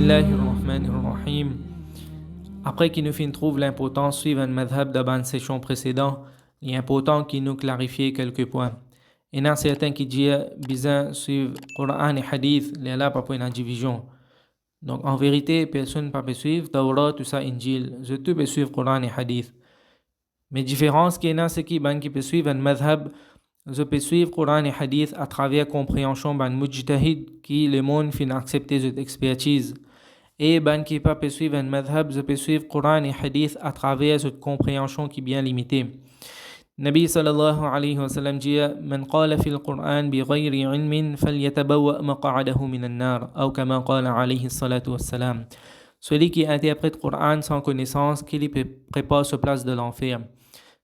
Bismillahirrahmanirrahim. Après qu'il nous trouve l'importance de suivre un madhab dans session précédente, il est important qu'il nous clarifie quelques points. Il y en a certains qui disent besoin suivre Coran et Hadith, les là pas pour une division. Donc en vérité, personne ne peut suivre Tawrat ou ça Injil. Je peux suivre Coran et Hadith. Mais différence qu'il y en a, c'est qui peut suivre un madhab. Je peux suivre Coran et Hadith à travers la compréhension d'un mujtahid qui le monde fin accepter cette expertise. Et qui peut suivre un madhab, je peux suivre Coran et Hadith à travers cette compréhension qui est bien limitée. Nabi sallallahu alayhi wa sallam dit Man qala fil Qur'an bi ghayri ilmin falyatabawwa maq'adahu min an-nar ou kama qala alayhi salatu wassalam. Celui qui interprète le Coran sans connaissance, qui lui prépare sa place de l'enfer.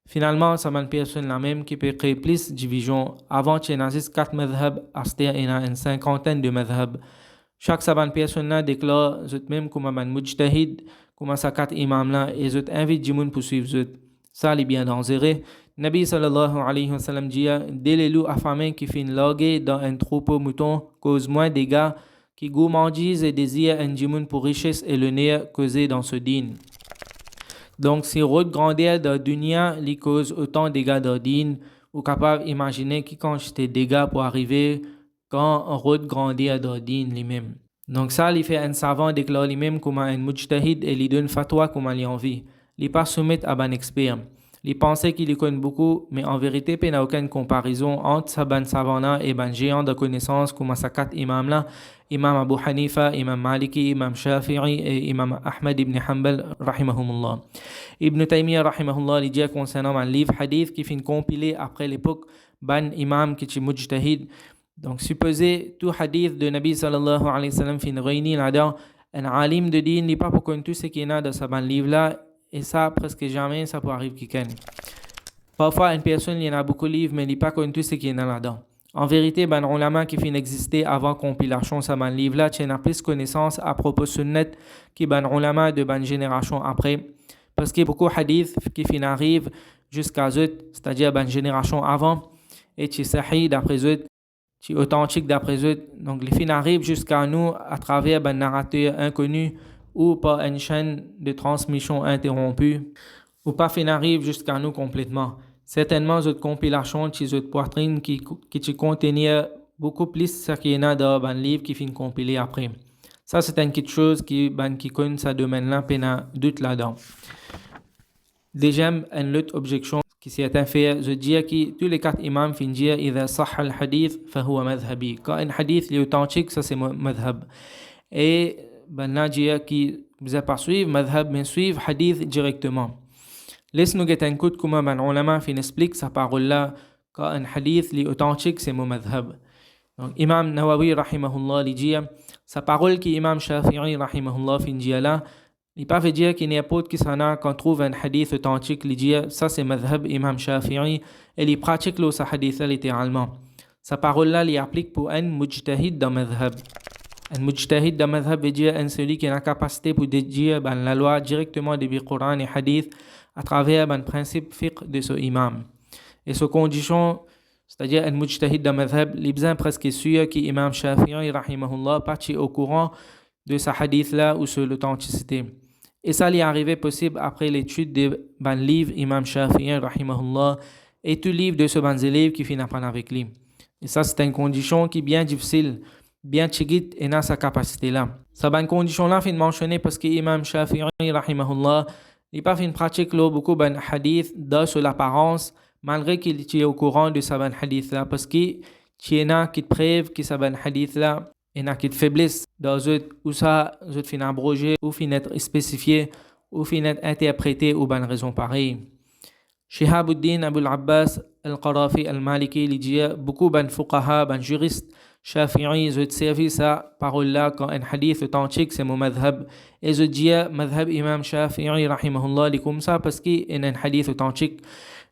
Finalement, ça m'a une personne la même qui peut créer plus de division. Avant, il y a 4 madhab, il y a une cinquantaine de madhab. Chaque savante personne là déclare même comme un mujtahid, comme ça 4 imams là, et je invite du monde pour suivre eux. Ça, est bien dangereux. Nabi sallallahu alayhi wa sallam dit dès les loups affamés qui finissent loguer dans un troupeau mouton cause moins de dégâts qui gourmandisent et désirent un du monde pour richesse et l'honneur causé dans ce dîne. Donc, si route grandeur de dunya li cause autant de dégâts de dîne, ou capable d'imaginer qui quantité de dégâts pour arriver quand route grandeur de dîne lui-même. Donc, ça, il fait un savant déclare lui-même comme un mujtahid et lui donne fatwa comme il en vit. Il pas soumettre à un expert. Il pensait qu'il y connaît beaucoup, mais en vérité, il n'y a aucune comparaison entre ce savant-là et un géant de connaissances comme ces 4 imams-là. Imam Abu Hanifa, Imam Maliki, Imam Shafi'i et Imam Ahmad ibn Hanbal, rahimahumullah. Ibn Taymiyyah, rahimahullah, il dit concernant un livre hadith qui finit compilé après l'époque ban imam qui est mujtahid. Donc, supposez tout hadith de Nabi sallallahu alayhi wa sallam finit réuni là-dedans. Un alim de din n'est pas pour connaître tout ce qu'il y a dans ce livre-là. Et ça, presque jamais, ça peut arriver quelqu'un. Parfois, une personne, il y en a beaucoup de livres, mais il n'est pas connu tout ce qu'il y en a là-dedans. En vérité, les ulama qui finissent exister avant compilation de ce livre-là, il y a plus de connaissances à propos de sunnet que les ulama de la génération après. Parce qu'il y a beaucoup de hadiths qui arrivent jusqu'à eux, c'est-à-dire la génération avant, et qui sont sahih d'après eux, qui sont authentiques d'après eux. Donc, les fins arrivent jusqu'à nous à travers un narrateur inconnu ou par une chaîne de transmission interrompue, ou pas fin arrive jusqu'à nous complètement. Certainement, cette compilation, cette poitrine qui contenait beaucoup plus ce qu'il y en a dans un livre qui finit compilé après. Ça, c'est une petite chose qui connaît ce domaine-là, peine doute là-dedans. Déjà, une autre objection qui s'est fait, je dis que tous les 4 imams finissent dire إذا صح الحديث فهو مذهبي. Quand un hadith est authentique, ça c'est madhab. Et Nadia qui vous pas suivre madhab mais suivre hadith directement. Laisse-nous get un coup de comment un ulama fin explique sa parole là quand un hadith li authentique c'est mon madhab. Donc Imam Nawawi rahimahullah li dit sa parole qui Imam Shafi'i rahimahullah fin dit là il pas veut dire qu'il n'y a pas de qui s'en quand trouve un hadith authentique li dit ça c'est madhab Imam Shafi'i et il pratique le sa hadith littéralement. Sa parole là li applique pour un mujtahid dans madhab. Un mujtahid dans madhab veut dire un celui qui a la capacité pour déduire la loi directement depuis Coran et Hadith à travers un principe fiqh de ce imam. Et ce condition, c'est-à-dire un mujtahid dans madhab, il est presque sûr que Imam Shafi'i rahimahullah parti au courant de ce hadith-là ou sur l'authenticité. Et ça lui est arrivé possible après l'étude de livre Imam Shafi'i rahimahullah et tout livre de ce élève qui finit apprendre avec lui. Et ça, c'est une condition qui est bien difficile. Bien chigit et dans sa capacité là. Sa bonne condition là fin mentionner parce que Imam Shafi'i rahimahullah il pas fait pratique beaucoup ben hadith sur l'apparence malgré qu'il était au courant de sa bonne hadith là parce que tu en a qui te preuve que sa bonne hadith là et n'a qui te faiblesse dans où ça je fin abrogé ou fin être spécifié ou fin être interprété ou bonne raison pareille. Shihabuddin Abu al-Abbas al-Qarafi al-Maliki il dit beaucoup ben fuqaha ben juristes Shafi'i, je te servis sa parole-là quand un hadith authentique, c'est mon madhab. Et je dis, madhab imam Shafi'i, rahimahullah, il est comme ça parce qu'il y a un hadith authentique,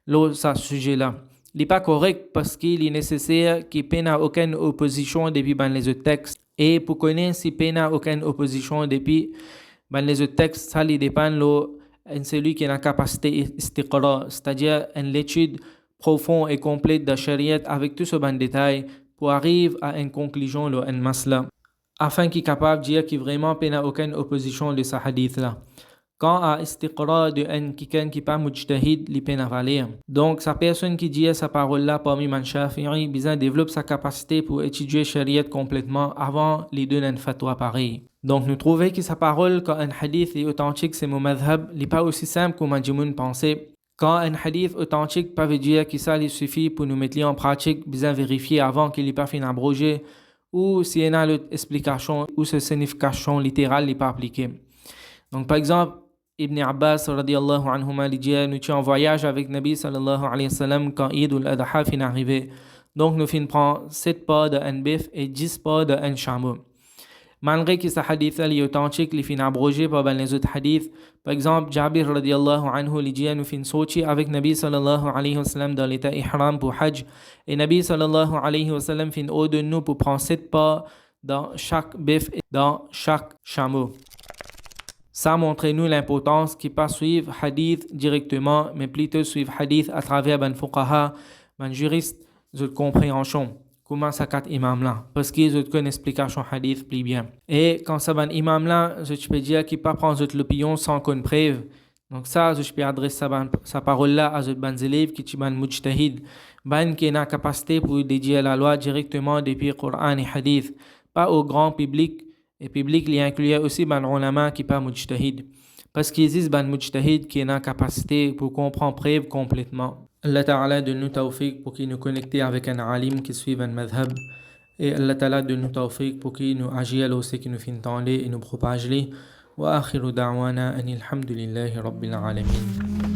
là, ce sujet-là. Il n'est pas correct parce qu'il est nécessaire qu'il n'y ait aucune opposition depuis les autres textes. Et pour connaître s'il n'y a aucune opposition depuis les autres textes, ça dépend de celui qui a la capacité istiqra, c'est-à-dire une étude profonde et complète de la shariat avec tout ce bon détail pour arriver à une conclusion, un masla. afin qu'il est capable de dire qu'il vraiment n'a aucune opposition de sa hadith là. Quand à istiqra de un quelqu'un qui pas mujtahid li peine à valer. Donc sa personne qui dit sa parole là parmi man Shafi'i besoin développe sa capacité pour étudier shariat complètement avant les deux un fatwa pareil. Donc nous trouvons que sa parole quand un hadith est authentique c'est mon madhab, n'est pas aussi simple comme Majimoun pensait. Quand un hadith authentique pas veut dire que ça il suffit pour nous mettre en pratique, besoin vérifier avant qu'il n'ait pas fait abroger ou s'il y a une explication ou sa signification littérale n'est pas appliquée. Donc par exemple Ibn Abbas radiallahu anhuma dit nous étions en voyage avec Nabi sallallahu alayhi wa sallam quand Eid al-Adha fin arrivé. Donc nous fin prend 7 pas de un bif et 10 pas de un chameau. Malgré que ce hadith est authentique, il fin abrogé par les autres hadiths. Par exemple, Jabir radiallahu anhu dit nous fin sorti avec Nabi sallallahu alayhi wa sallam dans l'état ihram pour Hajj. Et Nabi sallallahu alayhi wa sallam fin haut de nous pour prendre 7 pas dans chaque bif et dans chaque chameau. Ça montre nous l'importance qui pas suivre hadith directement, mais plutôt suivre hadith à travers ben fuqaha, ben juriste, de compréhension. Comment ça quatre imam là? Parce qu'ils ont une explication hadith plus bien. Et quand ça ben imam là, je peux dire qu'il pas prendre l'opinion sans qu'on preuve. Donc ça, je peux adresser sa parole là à ben élèves qui sont ben mujtahid, ben qui a capacité pour dédier la loi directement depuis Coran et hadith, pas au grand public. Et public il inclut aussi ben ulama qui pas mujtahid parce qu'il existe ben mujtahid qui a la capacité pour comprendre preuve complètement. Allah Ta'ala donne nous tawfiq pour qu'il nous connecte avec un alim qui suit un madhab et Allah Ta'ala donne nous tawfiq pour qu'il nous agisse aussi qui nous finit et nous propage. Wa akhiru da'wana anil hamdulillahi rabbil alamin.